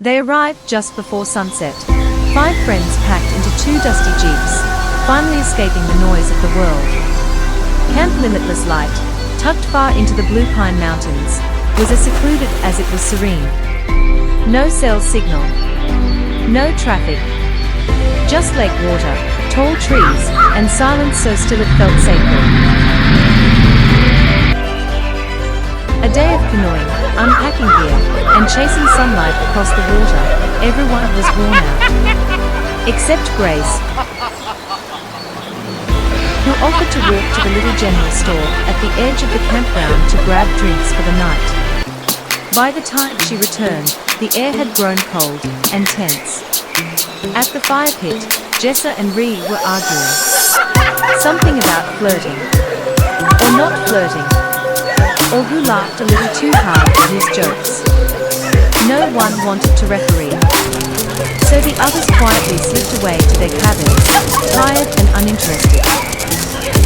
They arrived just before sunset. 5 friends packed into 2 dusty jeeps, finally escaping the noise of the world. Camp Limitless Light, tucked far into the Blue Pine Mountains, was as secluded as it was serene. No cell signal. No traffic. Just lake water, tall trees, and silence so still it felt sacred. A day of canoeing, unpacking gear, and chasing sunlight across the water. Everyone was worn out. Except Grace, who offered to walk to the little general store at the edge of the campground to grab drinks for the night. By the time she returned, the air had grown cold and tense. At the fire pit, Jessa and Ree were arguing. Something about flirting. Or not flirting. Or who laughed a little too hard at his jokes. No one wanted to referee. So the others quietly slipped away to their cabins, tired and uninterested.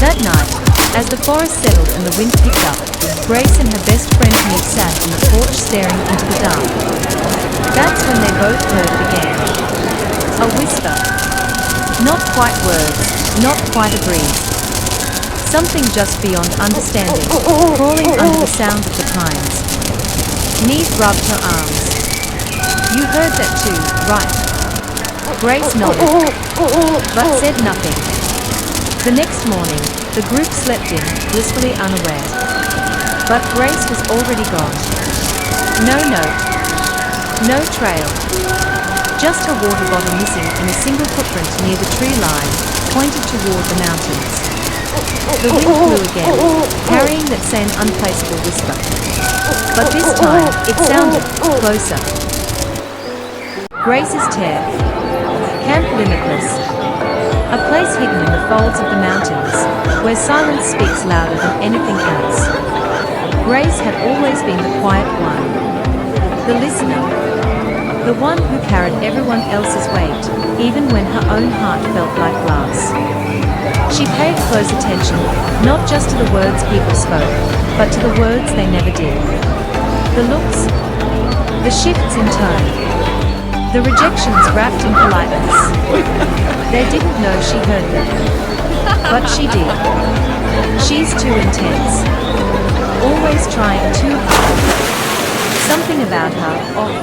That night, as the forest settled and the wind picked up, Grace and her best friend Nick sat on the porch staring into the dark. That's when they both heard it again. A whisper. Not quite words, not quite a breeze. Something just beyond understanding, crawling under the sound of the pines. Neve rubbed her arms. You heard that too, right? Grace nodded, but said nothing. The next morning, the group slept in, blissfully unaware. But Grace was already gone. No note. No trail. Just a water bottle missing and a single footprint near the tree line, pointed toward the mountains. The wind blew again, carrying that same unplaceable whisper. But this time, it sounded closer. Grace's Tear. Camp Limitless. A place hidden in the folds of the mountains, where silence speaks louder than anything else. Grace had always been the quiet one. The listener. The one who carried everyone else's weight, even when her own heart felt like glass. She paid close attention, not just to the words people spoke, but to the words they never did. The looks, the shifts in tone, the rejections wrapped in politeness. They didn't know she heard them, but she did. She's too intense, always trying too hard. Something about her off.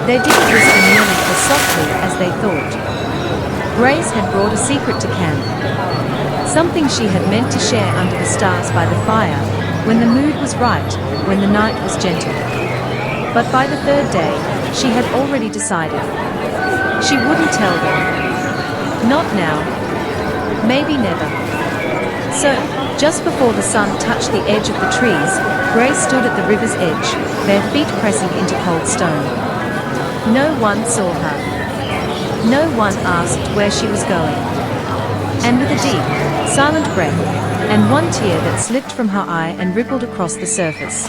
They didn't whisper nearly as softly as they thought. Grace had brought a secret to camp. Something she had meant to share under the stars by the fire, when the mood was right, when the night was gentle. But by the 3rd day, she had already decided. She wouldn't tell them. Not now. Maybe never. So, just before the sun touched the edge of the trees, Grace stood at the river's edge, their feet pressing into cold stone. No one saw her. No one asked where she was going. And with a deep, silent breath, and one tear that slipped from her eye and rippled across the surface,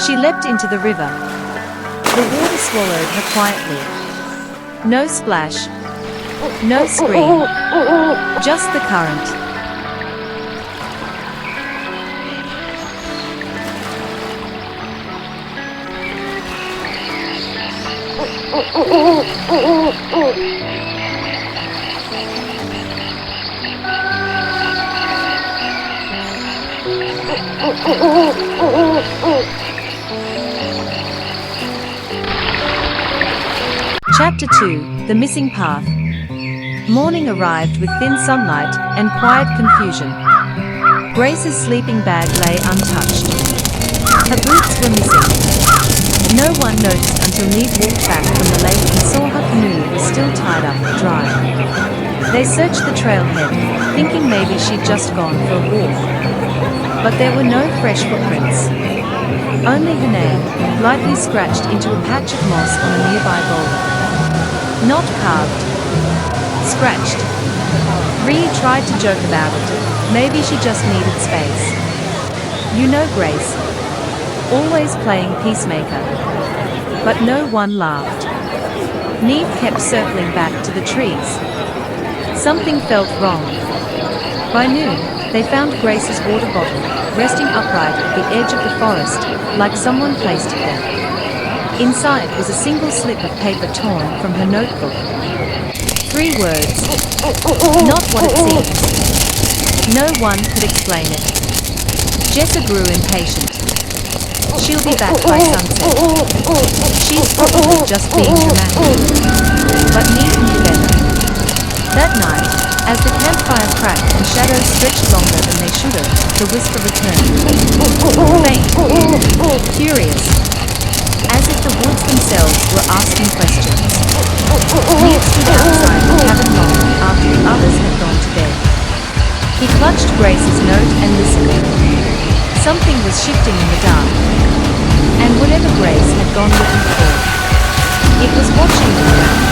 she leapt into the river. The water swallowed her quietly. No splash. No scream. Just the current. Chapter 2, The Missing Path. Morning arrived with thin sunlight and quiet confusion. Grace's sleeping bag lay untouched. Her boots were missing. No one noticed until Neve walked back from the lake and saw her canoe was still tied up, dry. They searched the trailhead, thinking maybe she'd just gone for a walk. But there were no fresh footprints. Only her name, lightly scratched into a patch of moss on a nearby boulder. Not carved. Scratched. Ree tried to joke about it. Maybe she just needed space. You know Grace. Always playing peacemaker. But no one laughed. Neve kept circling back to the trees. Something felt wrong. By noon, they found Grace's water bottle, resting upright at the edge of the forest, like someone placed it there. Inside was a single slip of paper torn from her notebook. 3 words. Not what it seems. No one could explain it. Jessa grew impatient. She'll be back by sunset. She's probably just being dramatic. But need them together. That night, as the campfire cracked and shadows stretched longer than they should have, the whisper returned. Faint, curious, as if the woods themselves were asking questions. Ned stood outside the cabin long after the others had gone to bed. He clutched Grace's note and listened. Something was shifting in the dark, and whatever Grace had gone looking for, it was watching them now.